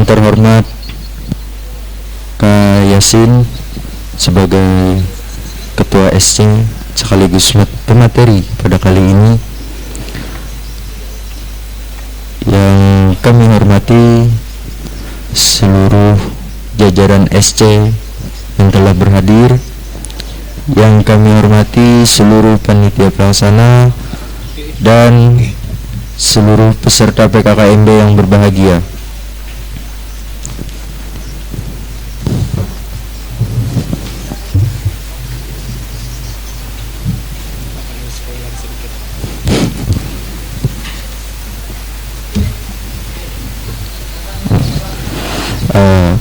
terhormat Kak Yasin sebagai Ketua SC sekaligus pemateri pada kali ini, yang kami hormati seluruh jajaran SC yang telah berhadir, yang kami hormati seluruh panitia pelaksana dan seluruh peserta PKKMB yang berbahagia.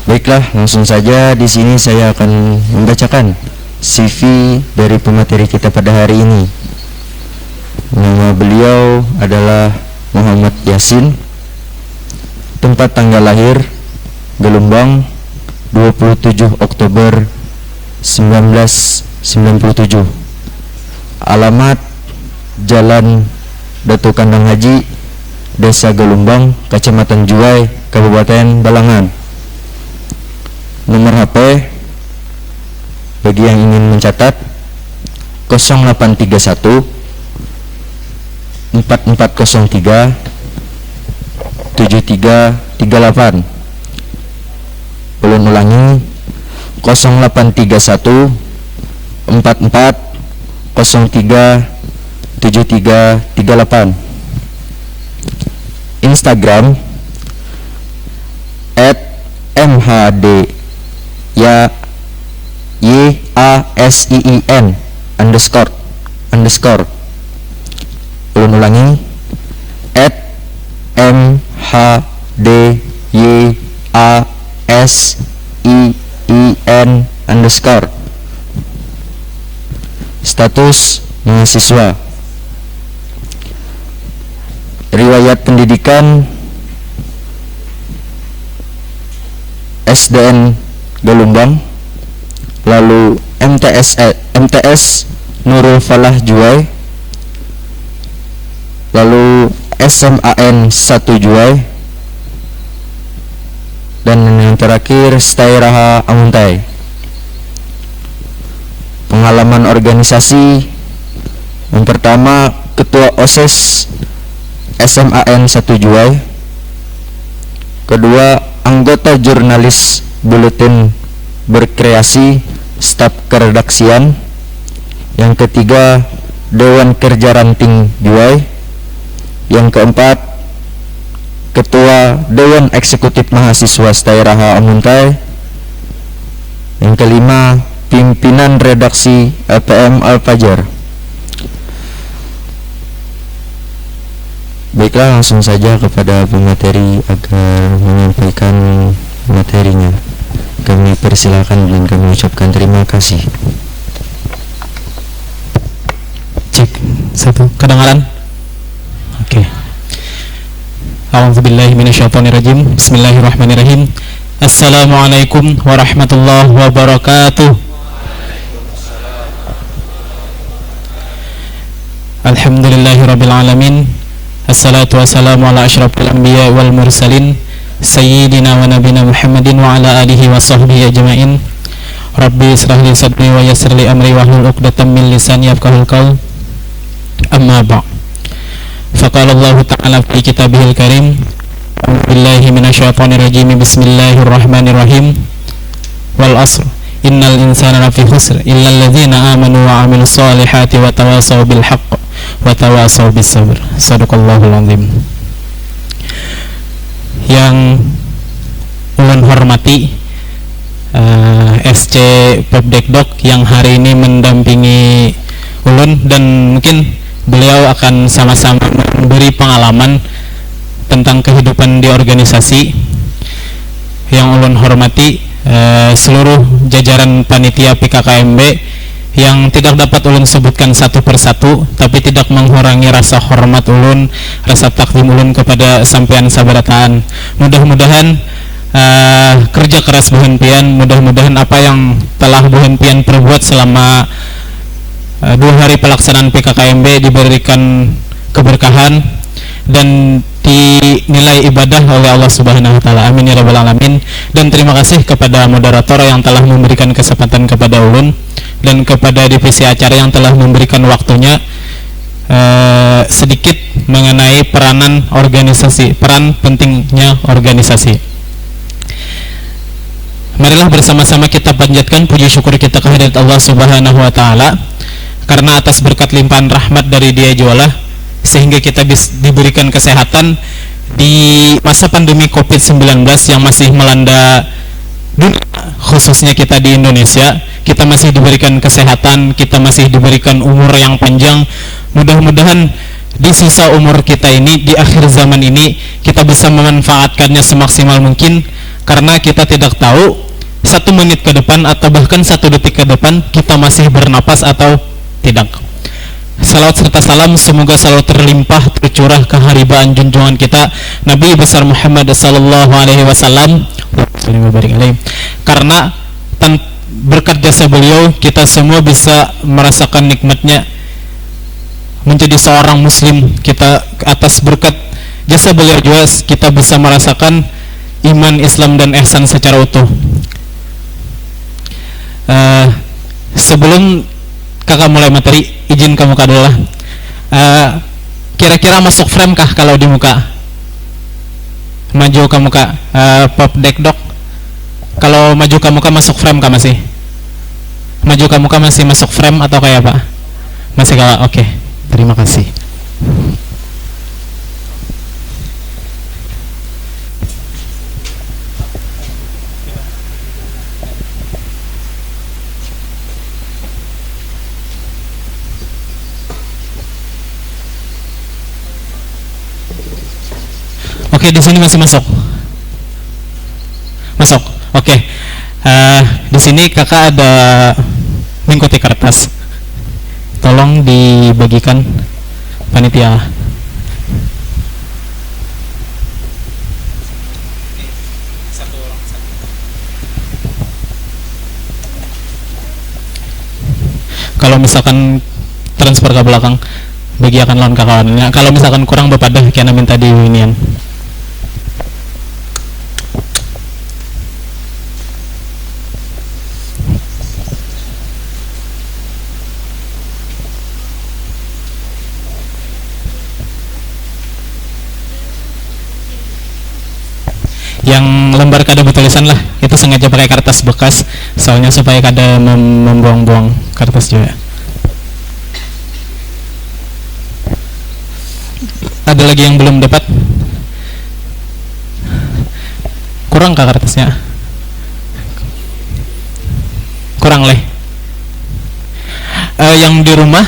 Baiklah, langsung saja di sini saya akan membacakan CV dari pemateri kita pada hari ini. Nama beliau adalah Muhammad Yasin. Tempat tanggal lahir Gelombang 27 Oktober 1997. Alamat Jalan Datu Kandang Haji, Desa Gelombang, Kecamatan Juwai, Kabupaten Balangan. Nomor HP bagi yang ingin mencatat 0831 4403 7338. Belum ulangi 0831 4403 7338. Instagram @mhd YASIIN underscore. Belum ulangi @MHDYASIIN underscore. Status mahasiswa. Riwayat pendidikan SDN Gelombang, lalu MTS Nurul Falah Juwai, lalu SMAN 1 Juwai, dan yang terakhir Stairaha Amuntai. Pengalaman organisasi: yang pertama Ketua OSIS SMAN 1 Juwai, kedua anggota jurnalis Buletin Berkreasi staf keredaksian, yang ketiga Dewan Kerja Ranting Juwai, yang keempat Ketua Dewan Eksekutif Mahasiswa Stairaha Amuntai, yang kelima Pimpinan Redaksi LPM Al-Fajar. Baiklah, langsung saja kepada pemateri agar menyampaikan materinya. Kami persilakan dan kami ucapkan terima kasih. Cek, satu, kedengaran? Oke. A'udzubillahi minasyaitonirrajim. Bismillahirrahmanirrahim. Assalamualaikum warahmatullahi wabarakatuh. Alhamdulillahirabbil alamin. Assalatu wassalamu ala asyrafil anbiya wal mursalin sayyidina wa nabina Muhammadin wa ala alihi wa sahbihi ajma'in. Rabbi israh li sadri wa yassir li amri wahlul 'uqdatam min lisani yafqahul qaul. Amma ba'd. Faqala Allah ta'ala fi kitabihil karim, billahi minasyaitonir rajim, bismillahirrahmanirrahim. Wal 'asr innal insana lafi khusr illa alladzina amanu wa 'amilus solihati wa tawasaw bil haqq wa tawasaw bis sabr. Shadaqallahul azim. Yang ulun hormati SC Popdekdok yang hari ini mendampingi ulun, dan mungkin beliau akan sama-sama memberi pengalaman tentang kehidupan di organisasi. Yang ulun hormati seluruh jajaran panitia PKKMB yang tidak dapat ulun sebutkan satu persatu, tapi tidak mengurangi rasa hormat ulun, rasa takdim ulun kepada sampean sabarataan. Mudah-mudahan kerja keras buhan pian, mudah-mudahan apa yang telah buhan pian perbuat selama 2 hari pelaksanaan PKKMB diberikan keberkahan, dan dinilai ibadah oleh Allah Subhanahu wa taala. Amin ya rabbal alamin. Dan terima kasih kepada moderator yang telah memberikan kesempatan kepada ulun dan kepada divisi acara yang telah memberikan waktunya sedikit mengenai peran pentingnya organisasi. Marilah bersama-sama kita panjatkan puji syukur kita kehadirat Allah Subhanahu wa taala karena atas berkat limpahan rahmat dari Dia jualah sehingga kita diberikan kesehatan di masa pandemi COVID-19 yang masih melanda dunia, khususnya kita di Indonesia. Kita masih diberikan kesehatan, kita masih diberikan umur yang panjang. Mudah-mudahan di sisa umur kita ini, di akhir zaman ini, kita bisa memanfaatkannya semaksimal mungkin, karena kita tidak tahu 1 menit ke depan atau bahkan 1 detik ke depan kita masih bernapas atau tidak. Salawat serta salam semoga selalu terlimpah tercurah keharibaan junjungan kita Nabi besar Muhammad sallallahu alaihi wasallam, karena berkat jasa beliau kita semua bisa merasakan nikmatnya menjadi seorang muslim. Kita atas berkat jasa beliau juga kita bisa merasakan iman, Islam dan ihsan secara utuh. Sebelum kakak mulai materi, izin kamu kak dulu lah. Kira-kira masuk frame kah kalau di muka? Maju kamu kak, pop deck dok. Kalau maju kamu kak masuk frame kah masih? Maju kamu kak masih masuk frame atau kayak apa? Masih kak, oke. Terima kasih. Oke, di sini masih masuk. Masuk. Oke. Di sini kakak ada mengikuti kertas. Tolong dibagikan panitia. Kalau misalkan transfer ke belakang, bagi akan lawan kawannya. Kalau misalkan kurang bapak dah kiana minta di inian. Yang lembar kada bertulisan lah, itu sengaja pakai kertas bekas soalnya supaya kada membuang-buang kertas juga. Ada lagi yang belum dapat? Kurang kah kertasnya? Kurang leh. Yang di rumah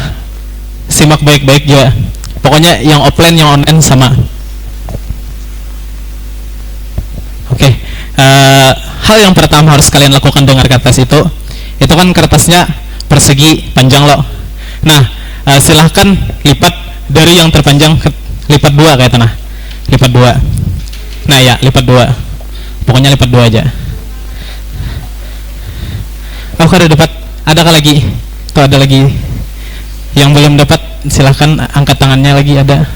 simak baik-baik juga. Pokoknya yang offline yang online sama. Hal yang pertama harus kalian lakukan dengan kertas itu kan kertasnya persegi panjang loh. Nah, silahkan lipat dari yang terpanjang lipat 2 kayak tanah. Lipat 2. Nah ya, lipat 2. Pokoknya lipat 2 aja. Oh, kada dapat. Adakah lagi? Tuh ada lagi. Yang belum dapat silahkan angkat tangannya lagi ada.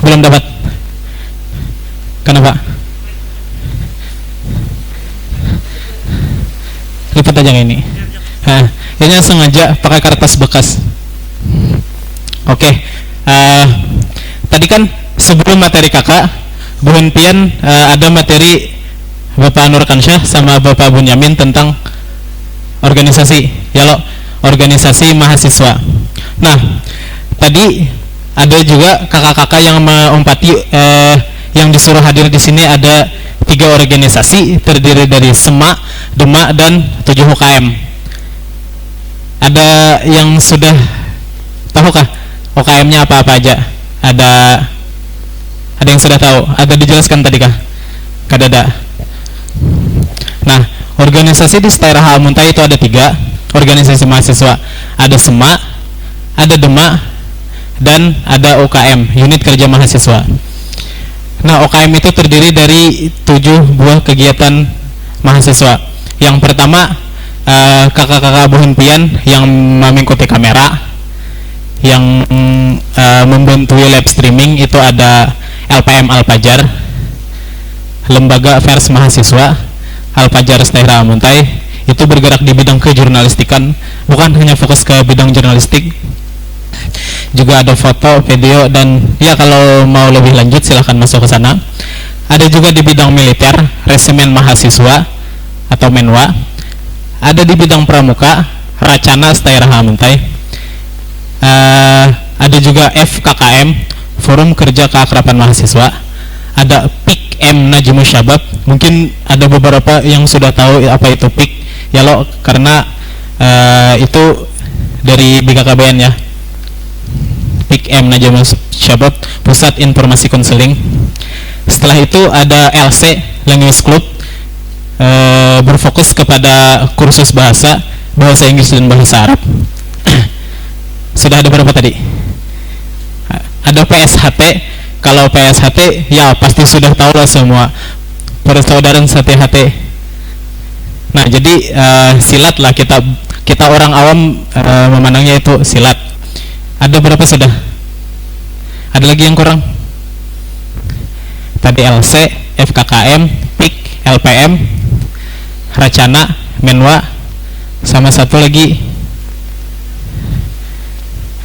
Belum dapat. Kenapa? Lipat aja ini. Ini sengaja pakai kertas bekas. Oke. Tadi kan sebelum materi kakak, Bu Henpian ada materi Bapak Nur Kansyah sama Bapak Bunyamin tentang organisasi, ya lo, organisasi mahasiswa. Nah, tadi ada juga kakak-kakak yang mengumpati yang disuruh hadir di sini ada 3 organisasi terdiri dari SEMA, DEMA dan 7 UKM. Ada yang sudah tahukah UKM-nya apa-apa aja? Ada yang sudah tahu? Ada dijelaskan tadi kah? Kada ada. Nah, organisasi di Setara Muntai itu ada 3 organisasi mahasiswa. Ada SEMA, ada DEMA, dan ada UKM, unit kerja mahasiswa. Nah, UKM itu terdiri dari 7 buah kegiatan mahasiswa. Yang pertama kakak-kakak Bu Henpian yang mengikuti kamera. yang membantu live streaming itu ada LPM Al-Fajar, Lembaga Pers Mahasiswa Al-Fajar Staira Muntai, itu bergerak di bidang kejurnalistikan, bukan hanya fokus ke bidang jurnalistik, juga ada foto, video, dan ya kalau mau lebih lanjut silahkan masuk ke sana. Ada juga di bidang militer, Resimen Mahasiswa atau Menwa. Ada di bidang pramuka, Racana Staira Muntai. Ada juga FKKM, Forum Kerja Keakraban Mahasiswa. Ada PIKM Najmu Syabab. Mungkin ada beberapa yang sudah tahu apa itu PIK ya lo, karena itu dari BKKBN ya. PIKM Najmu Syabab, Pusat Informasi Konseling. Setelah itu ada LC, Language Club, berfokus kepada kursus bahasa Inggris dan bahasa Arab. Sudah ada berapa tadi? Ada PSHT. Kalau PSHT ya pasti sudah tahu lah semua, persaudaraan sate-hati. Nah jadi silat lah, kita orang awam memandangnya itu silat. Ada berapa sudah? Ada lagi yang kurang? Tadi LC, FKKM, PIK, LPM, Racana, Menwa, sama satu lagi.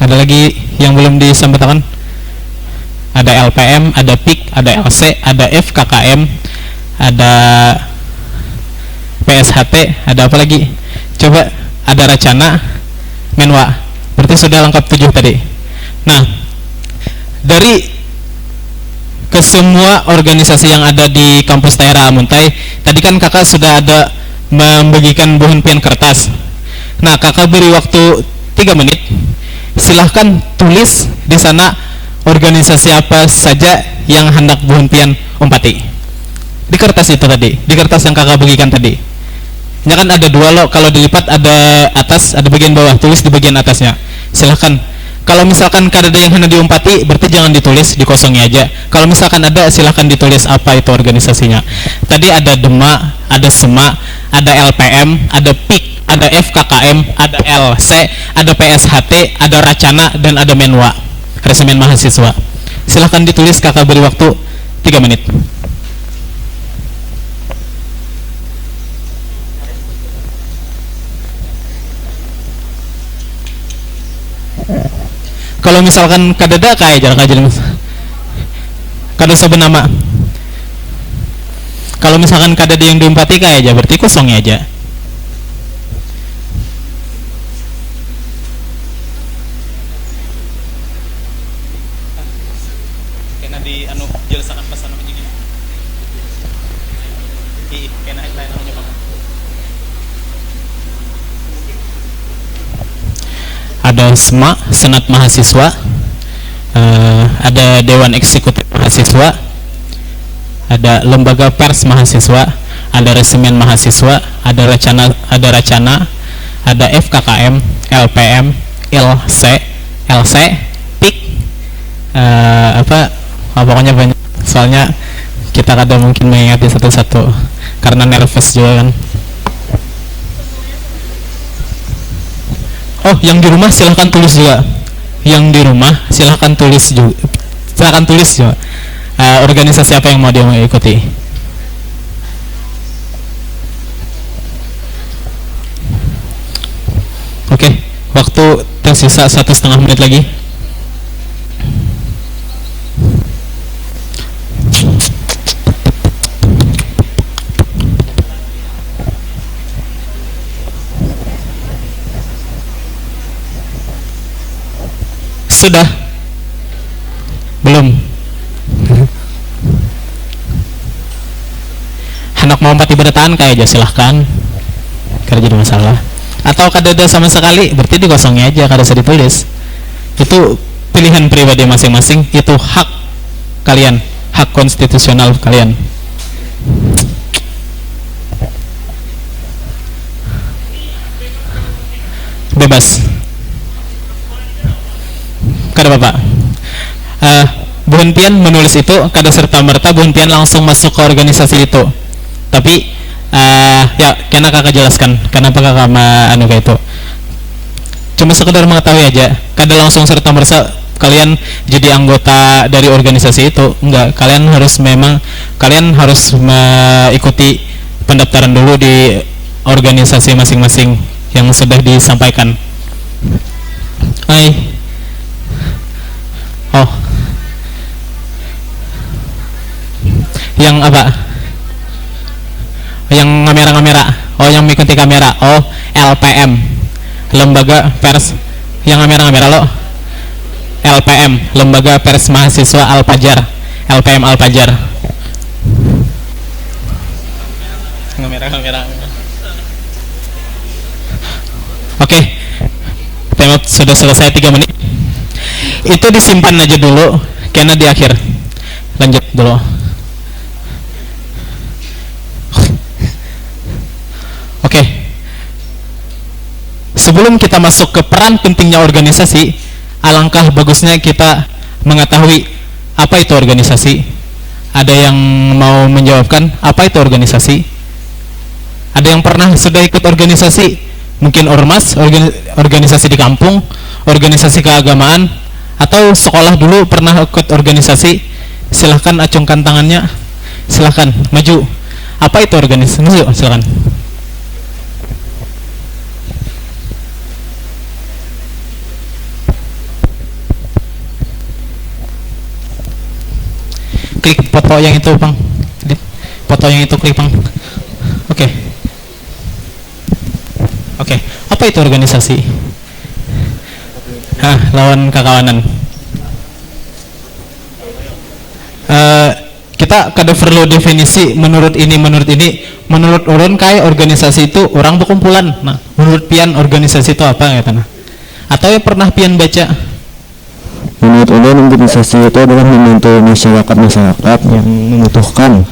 Ada lagi yang belum disampaikan? Ada LPM, ada PIK, ada LC, ada FKKM, ada PSHT, ada apa lagi? Coba, ada Racana, Menwa. Berarti sudah lengkap 7 tadi. Nah, dari ke semua organisasi yang ada di kampus Staira Muntai, tadi kan kakak sudah ada membagikan buhan pian kertas. Nah, kakak beri waktu 3 menit. Silahkan tulis di sana organisasi apa saja yang hendak buhan pian umpati. Di kertas itu tadi, di kertas yang kakak bagikan tadi. Ya kan ada 2 lo, kalau dilipat ada atas, ada bagian bawah, tulis di bagian atasnya. Silahkan. Kalau misalkan kada ada yang hendak diumpati, berarti jangan ditulis, dikosongi aja. Kalau misalkan ada, silahkan ditulis apa itu organisasinya. Tadi ada DEMA, ada SEMA, ada LPM, ada PIK, ada FKKM, ada LC, ada PSHT, ada Racana, dan ada Menwa, Resimen Mahasiswa. Silahkan ditulis, kakak beri waktu 3 menit. Kalau misalkan kadada kayak jarak aja mas, kada sebenama. Kalau misalkan kadada yang diumpati kayak aja, berarti kosongnya aja. Kena di anu jelasakan pesan namanya gini. Kena lain namanya apa? Ada SMA, Senat Mahasiswa, ada Dewan Eksekutif Mahasiswa, ada Lembaga Pers Mahasiswa, ada Resimen Mahasiswa, ada Racana, ada FKKM, LPM, LC, PIK, pokoknya banyak. Soalnya kita kadang mungkin mengingati satu-satu karena nervous juga kan. Oh, yang di rumah silahkan tulis juga. Yang di rumah silahkan tulis juga. Organisasi apa yang mau dia ikuti. Oke, waktu tersisa 1,5 menit lagi. Sudah? Belum? Hendak mau empat ibadatan kayak aja silahkan, karena jadi masalah. Atau kada ada sama sekali, berarti dikosongnya aja, kada usah ditulis. Itu pilihan pribadi masing-masing, itu hak kalian, hak konstitusional kalian. Bebas. Kada bapak. Buhentian menulis itu kada serta merta buhentian langsung masuk ke organisasi itu. Tapi ya kena kakak jelaskan kenapa kakak anu kayak itu. cuma sekedar mengetahui aja, kada langsung serta merta kalian jadi anggota dari organisasi itu. Enggak, kalian harus mengikuti pendaftaran dulu di organisasi masing-masing yang sudah disampaikan. Yang apa? Yang kamera-kamera. Yang mengikuti kamera. LPM, Lembaga Pers yang kamera-kamera lo. LPM, Lembaga Pers Mahasiswa Al-Fajar. LPM Al-Fajar. Kamera. Oke. Timer sudah selesai 3 menit. Itu disimpan aja dulu karena di akhir. Lanjut dulu. Oke. Sebelum kita masuk ke peran pentingnya organisasi, alangkah bagusnya kita mengetahui apa itu organisasi. Ada yang mau menjawabkan apa itu organisasi? Ada yang pernah sudah ikut organisasi? Mungkin ormas, organisasi di kampung, organisasi keagamaan, atau sekolah dulu pernah ikut organisasi? Silahkan acungkan tangannya. Silahkan maju. Apa itu organisasi? Maju, silahkan. Klik foto yang itu, Bang. Foto yang itu klik, Bang. Oke. Apa itu organisasi? Lawan kekawanan. Kita kada perlu definisi menurut ini. Menurut ulun kai organisasi itu orang berkumpulan. Nah, menurut pian organisasi itu apa ya tanah? Atau yang pernah pian baca? Menurut ulun organisasi itu adalah membantu masyarakat yang membutuhkan,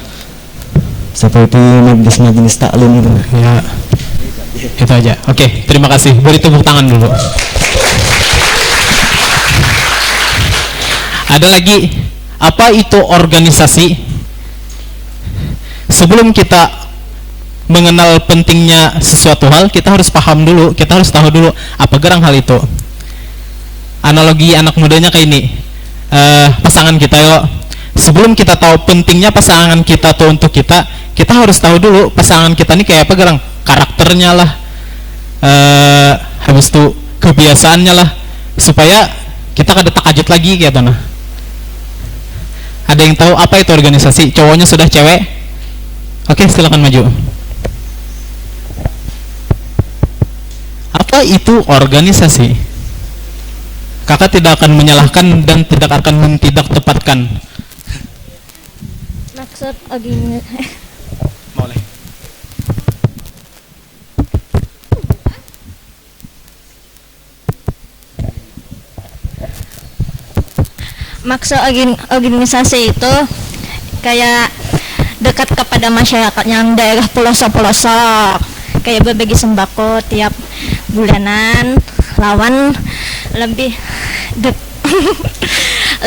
seperti majelis taklim gitu. Ya, itu aja. Oke, terima kasih. Beri tepuk tangan dulu. Ada lagi, apa itu organisasi? Sebelum kita mengenal pentingnya sesuatu hal, kita harus paham dulu, kita harus tahu dulu apa gerang hal itu. Analogi anak mudanya kayak ini, pasangan kita yuk. Sebelum kita tahu pentingnya pasangan kita tuh untuk kita harus tahu dulu pasangan kita ini kayak apa gerang, karakternya lah, habis itu kebiasaannya lah, supaya kita kada takajut lagi kayak tanah. Ada yang tahu apa itu organisasi? Cowoknya sudah cewek? Oke, silakan maju. Apa itu organisasi? Kakak tidak akan menyalahkan dan tidak akan mentidak tepatkan. Maksud gini. Boleh. Maksud organisasi itu kayak dekat kepada masyarakat yang daerah pelosok-pelosok, kayak berbagi sembako tiap bulanan, lawan lebih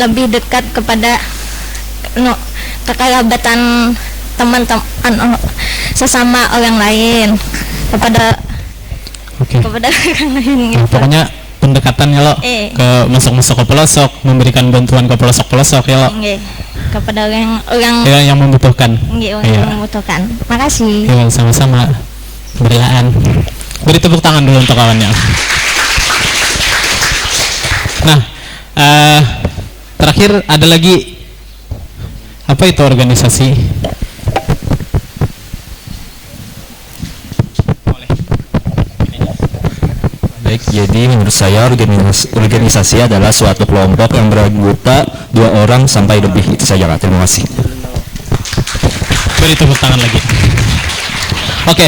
lebih dekat kepada kekerabatan teman-teman sesama orang lain kepada orang lain gitu. Pokoknya pendekatannya lo ke masuk-masuk ke pelosok, memberikan bantuan ke pelosok-pelosok ya lo. Kepada orang yang membutuhkan. Yang membutuhkan. Makasih. Ya, sama-sama. Berlaan. Beri tepuk tangan dulu untuk kawannya. Nah, terakhir ada lagi, apa itu organisasi? Baik, jadi menurut saya organisasi adalah suatu kelompok yang beranggota 2 orang sampai lebih. Itu saja, Kak. Terima kasih. Beri tepuk tangan lagi. Oke,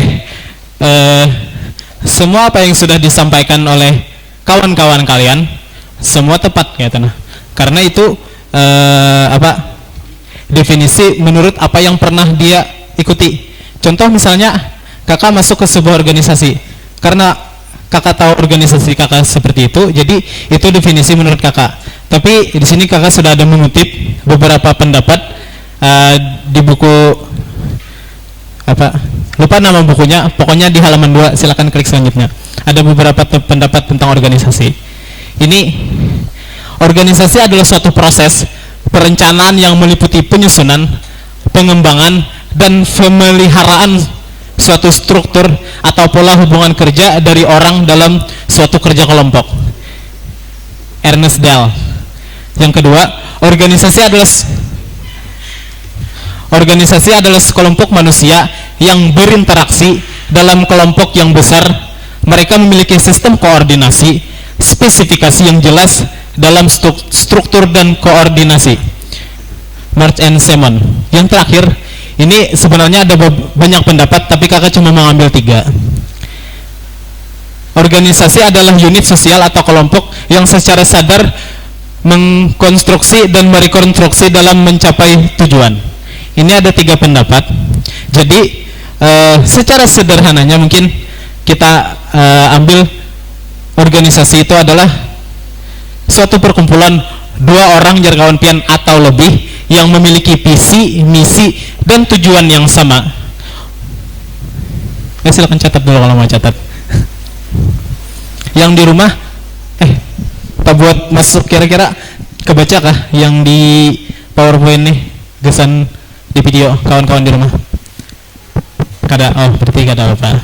semua apa yang sudah disampaikan oleh kawan-kawan kalian semua tepat ya tanah. Karena itu definisi menurut apa yang pernah dia ikuti. Contoh misalnya kakak masuk ke sebuah organisasi karena kakak tahu organisasi kakak seperti itu, jadi itu definisi menurut kakak. Tapi di sini kakak sudah ada mengutip beberapa pendapat di buku lupa nama bukunya, pokoknya di halaman 2, silakan klik selanjutnya. ada beberapa pendapat tentang organisasi. Ini organisasi adalah suatu proses perencanaan yang meliputi penyusunan, pengembangan, dan pemeliharaan suatu struktur atau pola hubungan kerja dari orang dalam suatu kerja kelompok. Ernest Dahl. Yang kedua, organisasi adalah sekelompok manusia yang berinteraksi dalam kelompok yang besar. Mereka memiliki sistem koordinasi, spesifikasi yang jelas dalam struktur dan koordinasi. March and Simon. Yang terakhir, ini sebenarnya ada banyak pendapat, tapi kakak cuma mengambil 3. Organisasi adalah unit sosial atau kelompok yang secara sadar mengkonstruksi dan merekonstruksi dalam mencapai tujuan. Ini ada 3 pendapat. Jadi secara sederhananya mungkin kita ambil organisasi itu adalah suatu perkumpulan 2 orang jargawan pian atau lebih yang memiliki visi, misi, dan tujuan yang sama. Silakan catat dulu kalau mau catat. Yang di rumah, kita buat masuk kira-kira kebaca kah yang di PowerPoint nih, gesan di video kawan-kawan di rumah? Kada, berarti kada apa?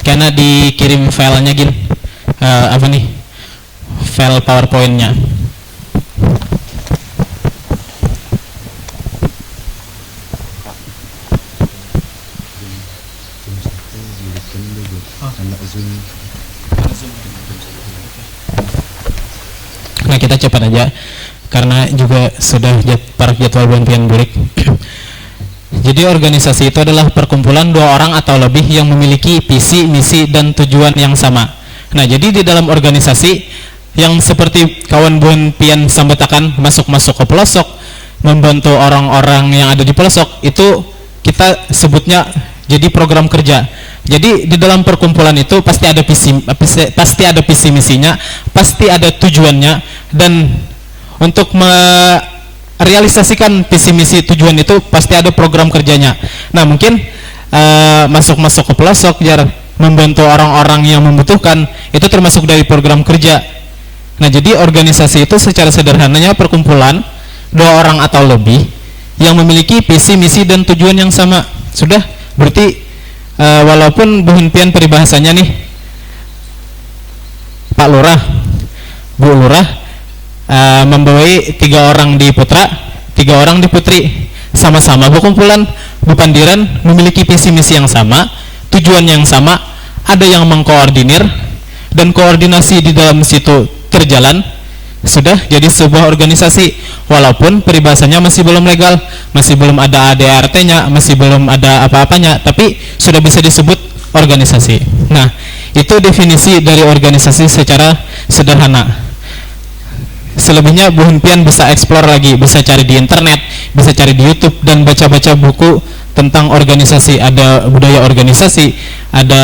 Karena dikirim filenya gin, apa nih? File PowerPoint-nya. Nah, kita cepat aja karena juga sudah para jadwal bantuan bulik. Jadi organisasi itu adalah perkumpulan 2 orang atau lebih yang memiliki visi, misi, dan tujuan yang sama. Nah, jadi di dalam organisasi yang seperti kawan Bun Pian sambatakan, masuk-masuk ke pelosok, membantu orang-orang yang ada di pelosok, itu kita sebutnya jadi program kerja. Jadi di dalam perkumpulan itu pasti ada visi misinya, pasti ada tujuannya, dan untuk merealisasikan visi misi tujuan itu pasti ada program kerjanya. Nah, mungkin masuk-masuk ke pelosok biar membantu orang-orang yang membutuhkan itu termasuk dari program kerja. Nah, jadi organisasi itu secara sederhananya perkumpulan 2 orang atau lebih yang memiliki visi, misi, dan tujuan yang sama. Sudah, berarti walaupun buhunpian peribahasanya nih Pak Lurah, Bu Lurah membawai 3 orang di putra, 3 orang di putri, sama-sama berkumpulan, bupandiran, memiliki visi misi yang sama, tujuan yang sama, ada yang mengkoordinir, dan koordinasi di dalam situ terjalan. Sudah jadi sebuah organisasi, walaupun peribahasanya masih belum legal, masih belum ada ADRT-nya, masih belum ada apa-apanya, tapi sudah bisa disebut organisasi. Nah, itu definisi dari organisasi secara sederhana. Selebihnya Bu Hunpian bisa explore lagi, bisa cari di internet, bisa cari di YouTube, dan baca-baca buku tentang organisasi. Ada budaya organisasi, ada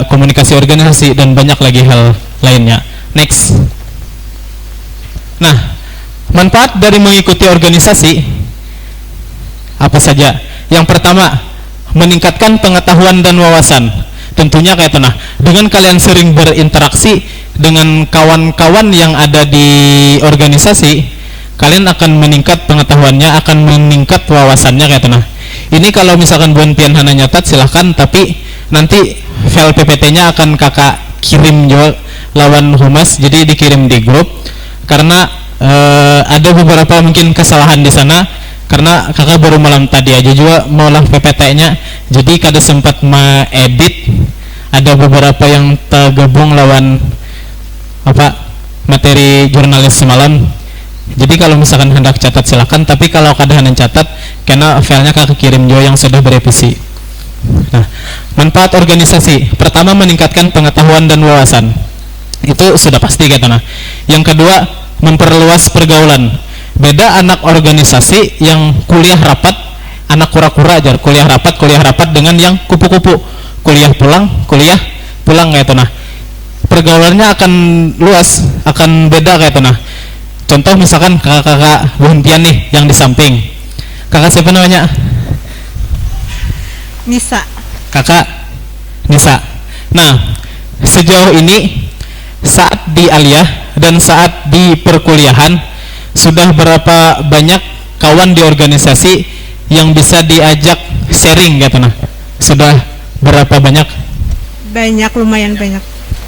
komunikasi organisasi, dan banyak lagi hal lainnya. Next. Nah, manfaat dari mengikuti organisasi apa saja? Yang pertama, meningkatkan pengetahuan dan wawasan. Tentunya kayak itu. Nah, dengan kalian sering berinteraksi dengan kawan-kawan yang ada di organisasi, kalian akan meningkat pengetahuannya, akan meningkat wawasannya kayak itu. Nah, ini kalau misalkan Buan Pian Hana nyatat silahkan, tapi nanti file PPT-nya akan kakak kirim juga lawan humas, jadi dikirim di grup. Karena ada beberapa mungkin kesalahan di sana, karena kakak baru malam tadi aja juga maulah PPT-nya, jadi kada sempat mengedit. Ada beberapa yang tergabung lawan materi jurnalis semalam. Jadi kalau misalkan hendak catat silakan, tapi kalau kada hendak catat, karena filenya kakak kirim juga yang sudah berevisi. Nah, manfaat organisasi pertama, meningkatkan pengetahuan dan wawasan. Itu sudah pasti kata. Nah, yang kedua, memperluas pergaulan. Beda anak organisasi yang kuliah rapat, anak kura-kura aja kuliah rapat dengan yang kupu-kupu, kuliah pulang kayak itu. Nah, pergaulannya akan luas, akan beda kayak itu. Nah, contoh misalkan kakak-kakak Buhunpian nih yang di samping. Kakak siapa namanya? Nisa. Kakak Nisa. Nah, sejauh ini saat di aliyah dan saat di perkuliahan sudah berapa banyak kawan di organisasi yang bisa diajak sharing gitu nah? Sudah berapa banyak? Banyak, lumayan banyak.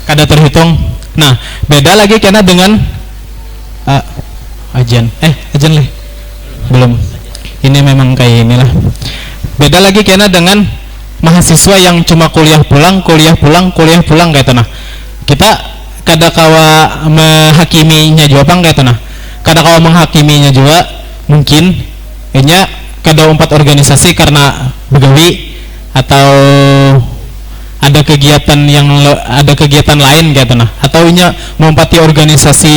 Kada terhitung. Nah, beda lagi karena dengan ajan leh belum. Ini memang kayak inilah. Beda lagi karena dengan mahasiswa yang cuma kuliah pulang kayak itu nah. Kita kada kawa menghakiminya juga pang kayak itu nah. Kada kawa menghakiminya juga mungkin nya kada umpat organisasi karena begawi atau ada kegiatan lain gitu nah, atau nya mengumpati organisasi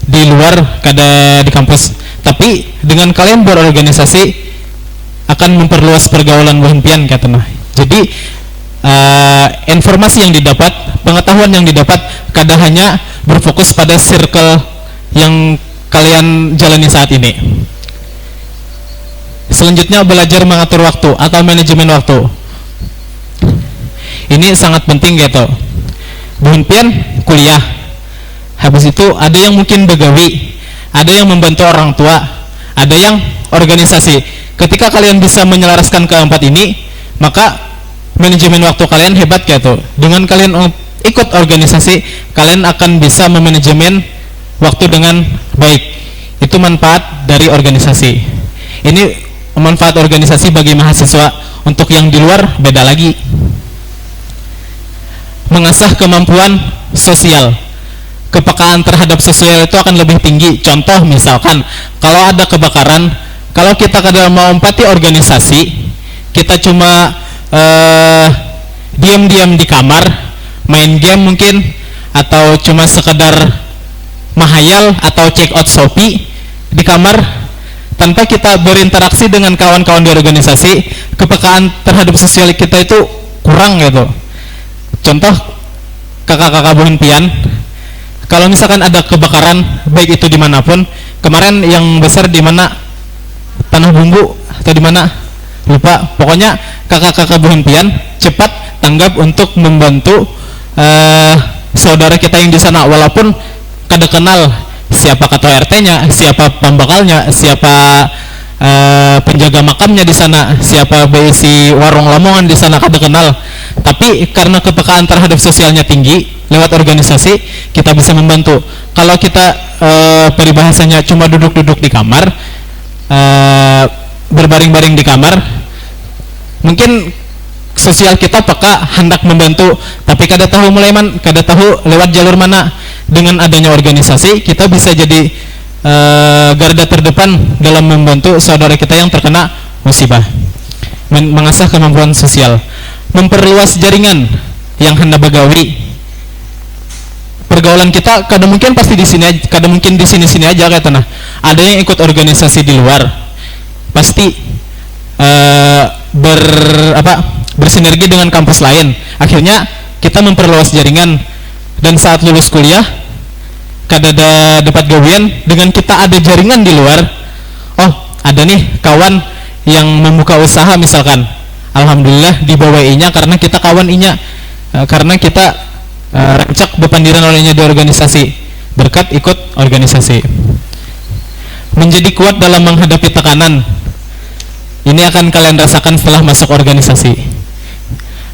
di luar kada di kampus, tapi dengan kalian berorganisasi akan memperluas pergaulan wahimpian gitu nah. Jadi informasi yang didapat, pengetahuan yang didapat kada hanya berfokus pada circle yang kalian jalani saat ini. Selanjutnya belajar mengatur waktu atau manajemen waktu. Ini sangat penting gitu. Buhunpian kuliah, habis itu ada yang mungkin begawi, ada yang membantu orang tua, ada yang organisasi. Ketika kalian bisa menyelaraskan keempat ini, maka manajemen waktu kalian hebat gitu. Dengan kalian ikut organisasi, kalian akan bisa memanajemen waktu dengan baik. Itu manfaat dari organisasi. Ini manfaat organisasi bagi mahasiswa. Untuk yang di luar beda lagi. Mengasah kemampuan sosial, kepekaan terhadap sosial itu akan lebih tinggi. Contoh misalkan kalau ada kebakaran, kalau kita kada mau empati organisasi, kita cuma diam-diam di kamar main game mungkin, atau cuma sekedar mahayal atau check out Shopee di kamar tanpa kita berinteraksi dengan kawan-kawan di organisasi, kepekaan terhadap sosial kita itu kurang gitu. Contoh kakak-kakak buhunpian, kalau misalkan ada kebakaran baik itu dimanapun, kemarin yang besar di mana, Tanah Bumbu atau di mana lupa, pokoknya kakak-kakak buhunpian cepat tanggap untuk membantu saudara kita yang di sana, walaupun kada kenal siapa ketua RT-nya, siapa pembakalnya, siapa penjaga makamnya di sana, siapa berisi warung lamongan di sana, kada kenal. Tapi karena kepekaan terhadap sosialnya tinggi lewat organisasi, kita bisa membantu. Kalau kita peribahasanya cuma duduk-duduk di kamar, berbaring-baring di kamar, mungkin sosial kita peka hendak membantu, tapi kada tahu kada tahu lewat jalur mana. Dengan adanya organisasi, kita bisa jadi garda terdepan dalam membantu saudara kita yang terkena musibah. Mengasah kemampuan sosial, memperluas jaringan yang hendak begawi. Pergaulan kita kada mungkin pasti di sini, kada mungkin di sini-sini aja kayak tanah. Ada yang ikut organisasi di luar, pasti bersinergi dengan kampus lain. Akhirnya kita memperluas jaringan, dan saat lulus kuliah kada ada dapat gawian, dengan kita ada jaringan di luar. Oh, ada nih kawan yang membuka usaha misalkan, alhamdulillah dibawainya karena kita kawan inya, karena kita rancak bepandiran olehnya di organisasi, berkat ikut organisasi. Menjadi kuat dalam menghadapi tekanan, ini akan kalian rasakan setelah masuk organisasi.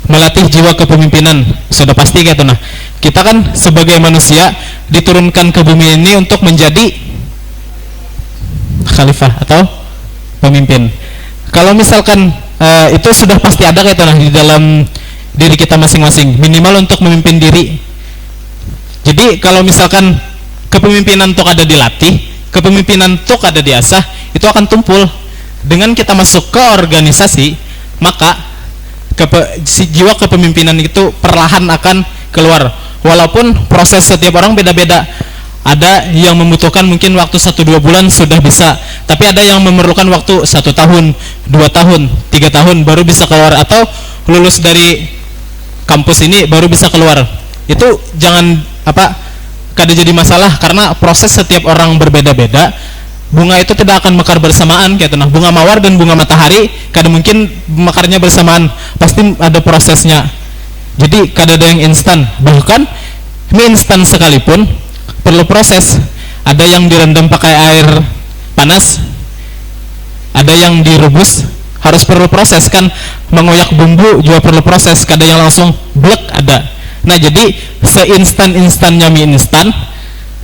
Melatih jiwa kepemimpinan, sudah pasti gitu nah. Kita kan sebagai manusia diturunkan ke bumi ini untuk menjadi khalifah atau pemimpin. Kalau misalkan itu sudah pasti ada gitu nah di dalam diri kita masing-masing, minimal untuk memimpin diri. Jadi kalau misalkan kepemimpinan itu ada dilatih, kepemimpinan itu ada diasah, itu akan tumpul. Dengan kita masuk ke organisasi, maka jiwa kepemimpinan itu perlahan akan keluar. Walaupun proses setiap orang beda-beda, ada yang membutuhkan mungkin waktu 1-2 bulan sudah bisa, tapi ada yang memerlukan waktu 1 tahun, 2 tahun, 3 tahun baru bisa keluar, atau lulus dari kampus ini baru bisa keluar. Itu jangan kada jadi masalah, karena proses setiap orang berbeda-beda. Bunga itu tidak akan mekar bersamaan kayak nah. Bunga mawar dan bunga matahari kada mungkin mekarnya bersamaan, pasti ada prosesnya. Jadi kadada yang instan, bahkan mie instan sekalipun perlu proses. Ada yang direndam pakai air panas, ada yang direbus, harus perlu proses kan. Mengoyak bumbu juga perlu proses, kadang yang langsung blek ada. Nah jadi seinstan-instannya mie instan,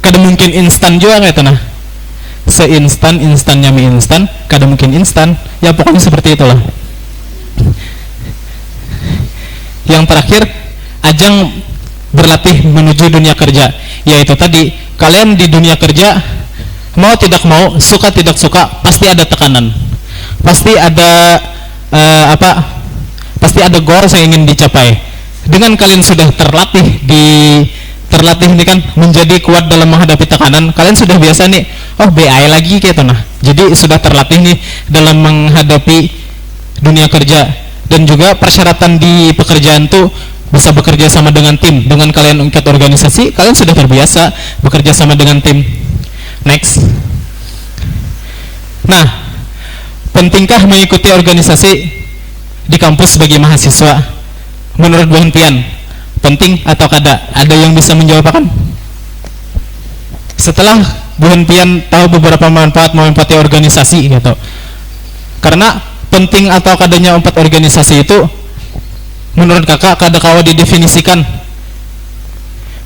kadang mungkin instan juga kayak itu nah. Seinstan-instannya mie instan, kadang mungkin instan. Ya pokoknya seperti itulah. Yang terakhir, ajang berlatih menuju dunia kerja, yaitu tadi kalian di dunia kerja mau tidak mau, suka tidak suka, pasti ada tekanan, pasti ada pasti ada goals yang ingin dicapai. Dengan kalian sudah terlatih ini kan menjadi kuat dalam menghadapi tekanan, kalian sudah biasa nih, oh BI lagi gitu nah. Jadi sudah terlatih nih dalam menghadapi dunia kerja. Dan juga persyaratan di pekerjaan tuh bisa bekerja sama dengan tim. Dengan kalian ikut organisasi, kalian sudah terbiasa bekerja sama dengan tim. Next. Nah, pentingkah mengikuti organisasi di kampus sebagai mahasiswa? Menurut Bu Hentian, penting atau kada? Ada yang bisa menjawab kan? Setelah Bu Hentian tahu beberapa manfaat-manfaat organisasi gitu. Karena penting atau kadanya empat organisasi itu menurut kakak kada kawa didefinisikan.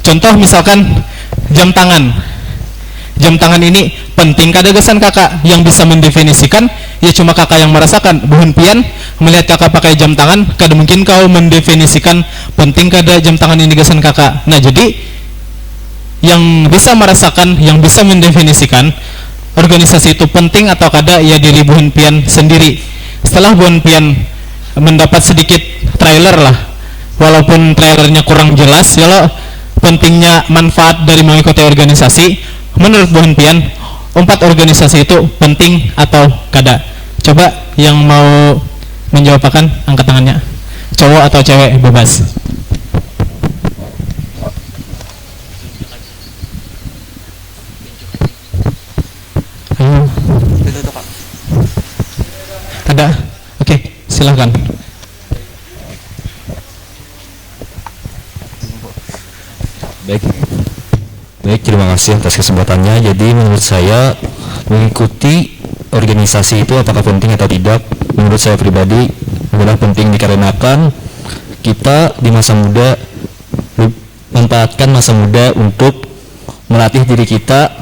Contoh misalkan jam tangan ini penting kada gesan kakak. Yang bisa mendefinisikan ya cuma kakak yang merasakan. Bu Hentian melihat kakak pakai jam tangan, kada mungkin kau mendefinisikan penting kada jam tangan ini gesan kakak. Nah jadi yang bisa merasakan, yang bisa mendefinisikan organisasi itu penting atau kada ya diri Bu Hentian sendiri. Setelah Bu Hentian mendapat sedikit trailer lah, walaupun trailernya kurang jelas ya lo, pentingnya manfaat dari mengikuti organisasi, menurut Bu Hentian 4 organisasi itu penting atau kada? Coba yang mau menjawabkan angkat tangannya, cowok atau cewek bebas. Ada? Oke, silahkan. Baik, terima kasih atas kesempatannya. Jadi menurut saya mengikuti organisasi itu apakah penting atau tidak? Menurut saya pribadi adalah penting, dikarenakan kita di masa muda manfaatkan masa muda untuk melatih diri kita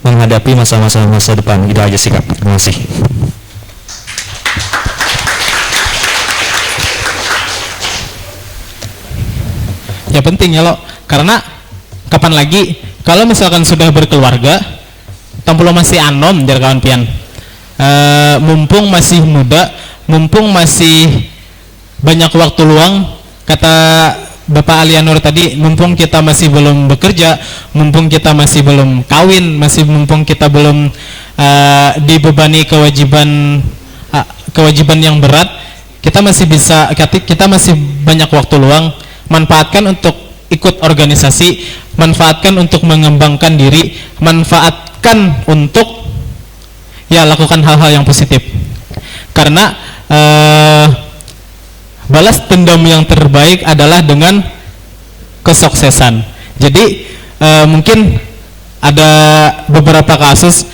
menghadapi masa-masa depan. Gitu aja sih Kak. Terima kasih. Ya penting ya lo, karena kapan lagi kalau misalkan sudah berkeluarga, tampil masih anom dari kawan pian, mumpung masih muda, mumpung masih banyak waktu luang, kata Bapak Alianur tadi, mumpung kita masih belum bekerja, mumpung kita masih belum kawin, mumpung kita belum dibebani kewajiban yang berat, kita masih banyak waktu luang. Manfaatkan untuk ikut organisasi, manfaatkan untuk mengembangkan diri, manfaatkan untuk ya lakukan hal-hal yang positif. Karena balas dendam yang terbaik adalah dengan kesuksesan. Jadi mungkin ada beberapa kasus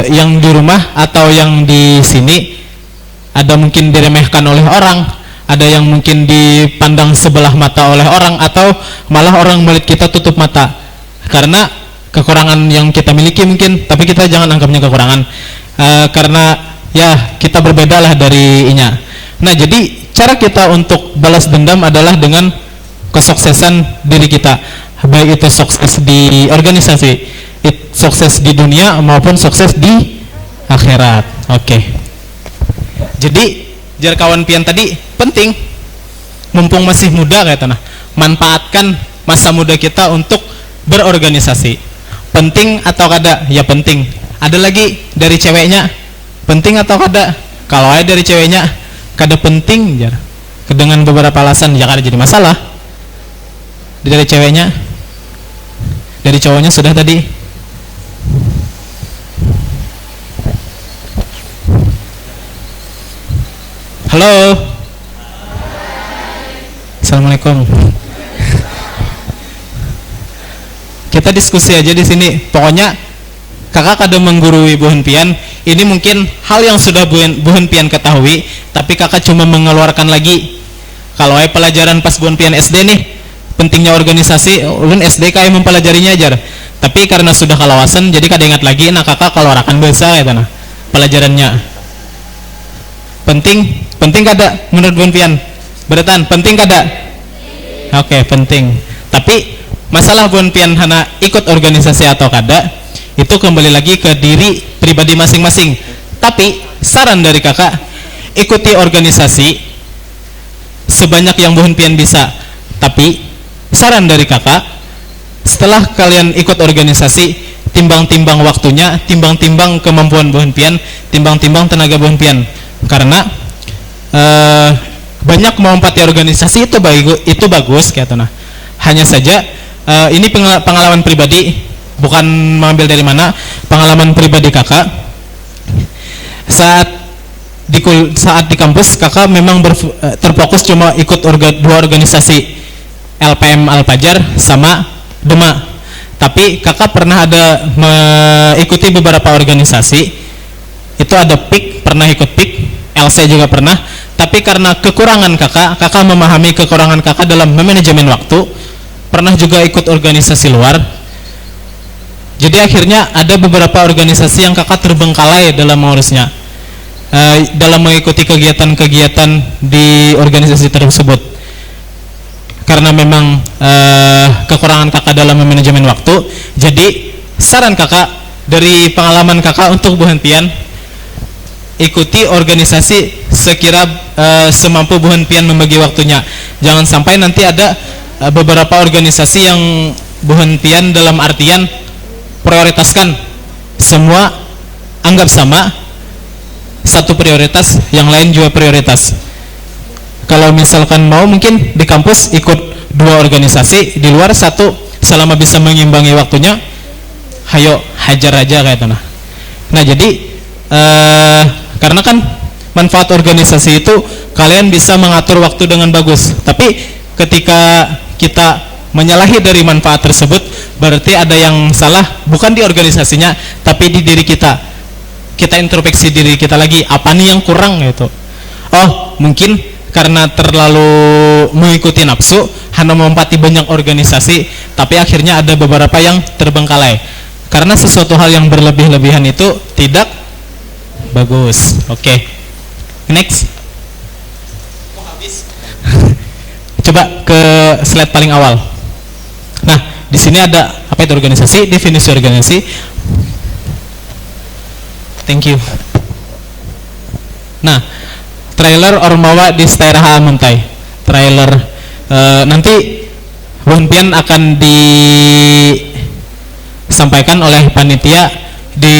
yang di rumah atau yang di sini ada mungkin diremehkan oleh orang, ada yang mungkin dipandang sebelah mata oleh orang, atau malah orang melihat kita tutup mata karena kekurangan yang kita miliki mungkin, tapi kita jangan anggapnya kekurangan, karena ya kita berbeda lah dari inya. Nah jadi cara kita untuk balas dendam adalah dengan kesuksesan diri kita, baik itu sukses di organisasi, sukses di dunia maupun sukses di akhirat. Oke. Jadi jar kawan pian tadi penting, mumpung masih muda kayak tanah, manfaatkan masa muda kita untuk berorganisasi. Penting atau kada? Ya penting. Ada lagi dari ceweknya, penting atau kada? Kalau ada dari ceweknya kada penting jar, dengan beberapa alasan ya kada jadi masalah. Dari ceweknya, dari cowoknya sudah tadi. Halo. Assalamualaikum. Kita diskusi aja di sini. Pokoknya kakak kada menggurui Bu Henpian. Ini mungkin hal yang sudah Bu Henpian ketahui, tapi kakak cuma mengeluarkan lagi. Kalau pelajaran pas Bu Henpian SD nih, pentingnya organisasi, ulun SD kayak mempelajarinya aja. Tapi karena sudah kalawasan, jadi kada ingat lagi. Nah kakak keluarkan bahasa ya tanah pelajarannya. Penting kada menurut Bu Henpian? Beratan, penting kada? Oke, penting. Tapi masalah Bu Henpian hana ikut organisasi atau kada, itu kembali lagi ke diri pribadi masing-masing. Tapi saran dari kakak, ikuti organisasi sebanyak yang Bu Henpian bisa. Tapi saran dari kakak, setelah kalian ikut organisasi, timbang-timbang waktunya, timbang-timbang kemampuan Bu Henpian, timbang-timbang tenaga Bu Henpian. Karena banyak melompati organisasi itu bagus kayak nah. Hanya saja ini pengalaman pribadi, bukan mengambil dari mana, pengalaman pribadi kakak. Saat di kampus kakak memang terfokus cuma ikut dua organisasi, LPM Al-Fajar sama Dema. Tapi kakak pernah ada mengikuti beberapa organisasi. Itu ada PIK, pernah ikut PIK, LC juga pernah. Tapi karena kekurangan kakak memahami kekurangan kakak dalam manajemen waktu, pernah juga ikut organisasi luar. Jadi akhirnya ada beberapa organisasi yang kakak terbengkalai dalam mengurusnya, dalam mengikuti kegiatan-kegiatan di organisasi tersebut. Karena memang kekurangan kakak dalam manajemen waktu. Jadi saran kakak dari pengalaman kakak untuk Bu Henpian, ikuti organisasi sekira semampu Bu Henpian membagi waktunya. Jangan sampai nanti ada beberapa organisasi yang Bu Henpian dalam artian prioritaskan semua, anggap sama, satu prioritas, yang lain juga prioritas. Kalau misalkan mau mungkin di kampus ikut dua organisasi, di luar satu, selama bisa mengimbangi waktunya, hayo hajar aja kayak itu. Nah jadi karena kan manfaat organisasi itu kalian bisa mengatur waktu dengan bagus. Tapi ketika kita menyalahi dari manfaat tersebut, berarti ada yang salah, bukan di organisasinya tapi di diri kita. Kita introspeksi diri kita lagi, apa nih yang kurang gitu. Oh mungkin karena terlalu mengikuti nafsu, hanya melompati banyak organisasi, tapi akhirnya ada beberapa yang terbengkalai. Karena sesuatu hal yang berlebih-lebihan itu tidak bagus. Oke. Next. Coba ke slide paling awal. Nah, di sini ada apa itu organisasi, definisi organisasi. Thank you. Nah, trailer Ormawa di Stairaha Muntai. Trailer nanti Bu Henpian akan disampaikan oleh panitia. Di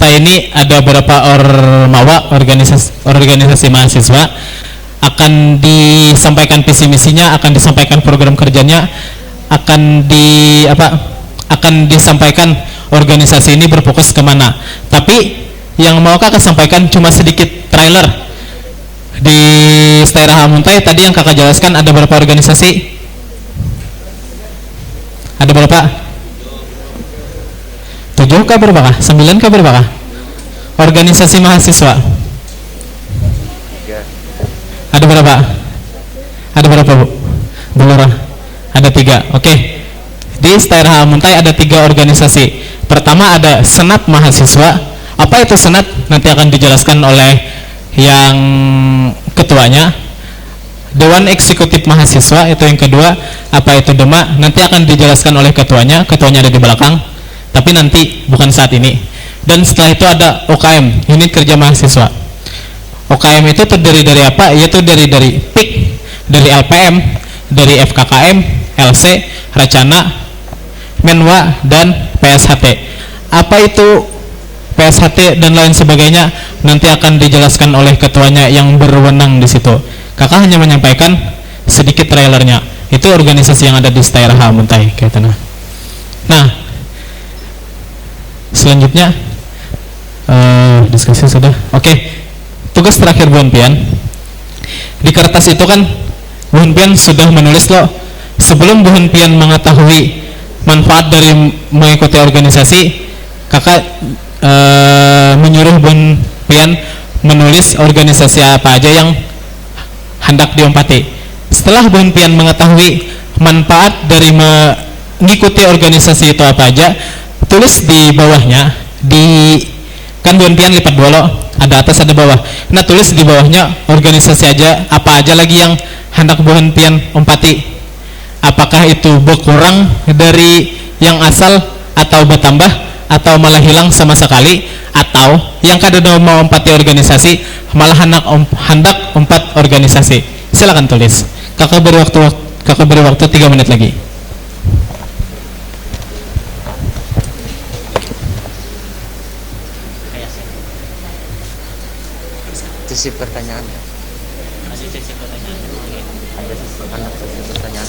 ini ada beberapa ormawa, organisasi mahasiswa, akan disampaikan visi misinya, akan disampaikan program kerjanya, akan disampaikan organisasi ini berfokus kemana. Tapi yang mau kakak sampaikan cuma sedikit trailer. Di Stairaha Muntai tadi yang kakak jelaskan ada berapa organisasi? Ada berapa? 7 kah berapa kah? 9 kah berapa kah? Organisasi mahasiswa ada berapa? Ada berapa Bu? Belura? Ada 3. Oke. Di Stairaha Muntai ada 3 organisasi. Pertama ada Senat Mahasiswa. Apa itu Senat? Nanti akan dijelaskan oleh yang ketuanya. Dewan Eksekutif Mahasiswa itu yang kedua. Apa itu DEMA? Nanti akan dijelaskan oleh ketuanya. Ketuanya ada di belakang, tapi nanti bukan saat ini. Dan setelah itu ada OKM, Unit Kerja Mahasiswa. OKM itu terdiri dari apa? Yaitu dari PIK, dari LPM, dari FKKM, LC, Racana, Menwa, dan PSHT. Apa itu PSHT dan lain sebagainya? Nanti akan dijelaskan oleh ketuanya yang berwenang di situ. Kakak hanya menyampaikan sedikit trailernya. Itu organisasi yang ada di Stairaha Muntai kayak gitu. Nah, selanjutnya diskusi sudah. Oke. Tugas terakhir Bu Henpian. Di kertas itu kan Buhan Pian sudah menulis loh. Sebelum Buhan Pian mengetahui manfaat dari mengikuti organisasi, kakak menyuruh Buhan Pian menulis organisasi apa aja yang hendak diompati. Setelah Buhan Pian mengetahui manfaat dari mengikuti organisasi itu apa aja, tulis di bawahnya, kan Buhan Pian lipat dua loh, ada atas ada bawah. Nah, tulis di bawahnya organisasi aja apa aja lagi yang hendak Buhan Pian ompati. Apakah itu berkurang dari yang asal atau bertambah atau malah hilang sama sekali, atau yang kadang mau ompati organisasi malah hendak ompat organisasi. Silakan tulis. Kakak beri waktu 3 menit lagi. Sesi pertanyaan ya. Ada sesi pertanyaan. Ada sesi pertanyaan.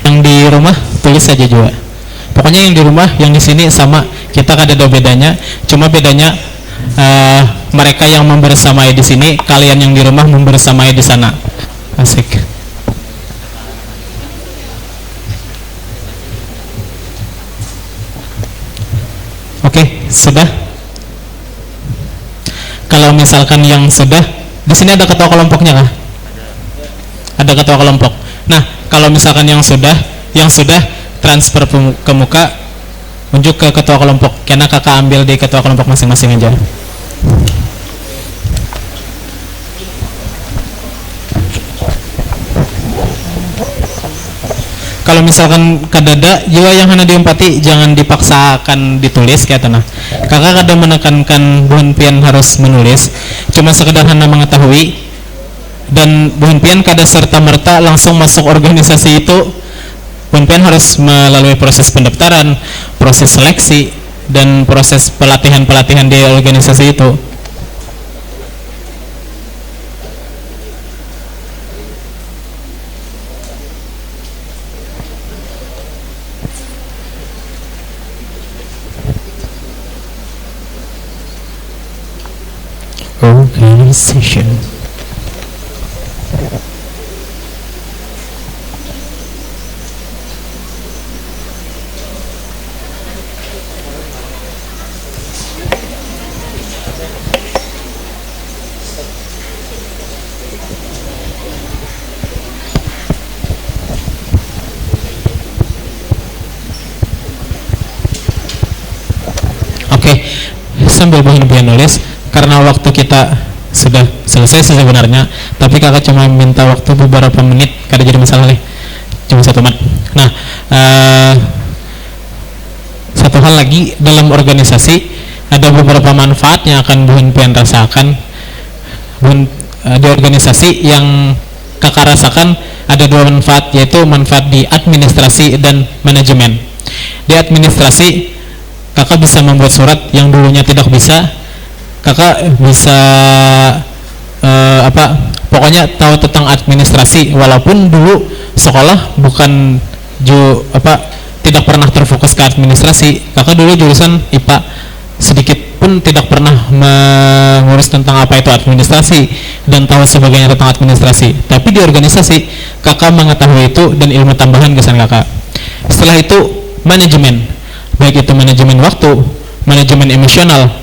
Yang di rumah tulis saja juga. Pokoknya yang di rumah, yang di sini sama, kita kan ada bedanya. Cuma bedanya mereka yang membersamai di sini, kalian yang di rumah membersamai di sana. Asik. Oke, sudah. Kalau misalkan yang sudah, di sini ada ketua kelompoknya kah? Ada ketua kelompok. Nah, kalau misalkan yang sudah transfer ke muka, unjuk ke ketua kelompok. Karena kakak ambil di ketua kelompok masing-masing aja. Kalau misalkan kadada jiwa yang hana diempati, jangan dipaksakan ditulis kayak tanah. Kakak kadang menekankan Buhan Pian harus menulis, cuma sekedar hana mengetahui, dan Buhan Pian kada serta merta langsung masuk organisasi itu. Buhan Pian harus melalui proses pendaftaran, proses seleksi, dan proses pelatihan di organisasi itu. Organization. Oke, sambil Buhan Pian nulis, karena waktu kita sudah selesai sebenarnya, tapi kakak cuma minta waktu beberapa menit, kada jadi masalah nih, cuma 1 menit. Nah, satu hal lagi, dalam organisasi ada beberapa manfaat yang akan Buhan Pian rasakan. Di organisasi yang kakak rasakan ada 2 manfaat, yaitu manfaat di administrasi dan manajemen. Di administrasi, kakak bisa membuat surat yang dulunya tidak bisa. Kakak bisa pokoknya tahu tentang administrasi, walaupun dulu sekolah bukan tidak pernah terfokus ke administrasi. Kakak dulu jurusan IPA, sedikit pun tidak pernah mengurus tentang apa itu administrasi dan tahu sebagainya tentang administrasi. Tapi di organisasi kakak mengetahui itu dan ilmu tambahan kesan kakak. Setelah itu manajemen, baik itu manajemen waktu, manajemen emosional.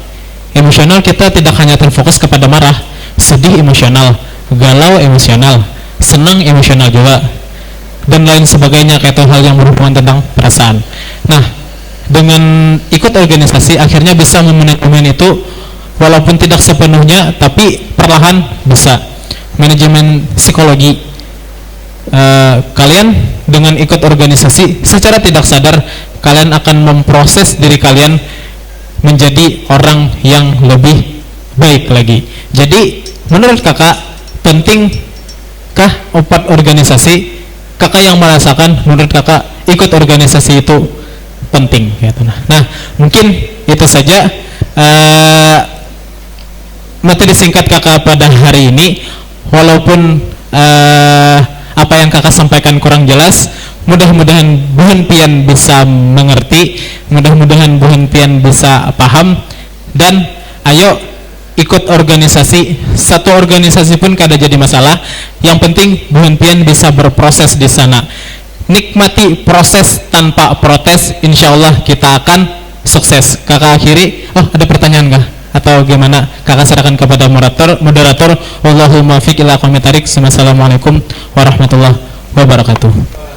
Emosional kita tidak hanya terfokus kepada marah, sedih emosional, galau emosional, senang emosional juga, dan lain sebagainya, kayak hal yang berhubungan tentang perasaan. Nah, dengan ikut organisasi akhirnya bisa memanajemen itu, walaupun tidak sepenuhnya, tapi perlahan bisa. Manajemen psikologi, kalian dengan ikut organisasi secara tidak sadar kalian akan memproses diri kalian menjadi orang yang lebih baik lagi. Jadi menurut kakak, pentingkah 4 organisasi? Kakak yang merasakan, menurut kakak ikut organisasi itu penting gitu. Nah, mungkin itu saja. materi singkat kakak pada hari ini, walaupun apa yang kakak sampaikan kurang jelas, mudah-mudahan Bu Henpian bisa mengerti, mudah-mudahan Bu Henpian bisa paham, dan ayo ikut organisasi. Satu organisasi pun kada jadi masalah, yang penting Bu Henpian bisa berproses di sana. Nikmati proses tanpa protes, insya Allah kita akan sukses. Kakak akhiri, ada pertanyaan kah? Atau gimana? Kakak serahkan kepada moderator. Wallahul muwaffiq ila aqwamit thoriq. Wassalamualaikum warahmatullahi wabarakatuh.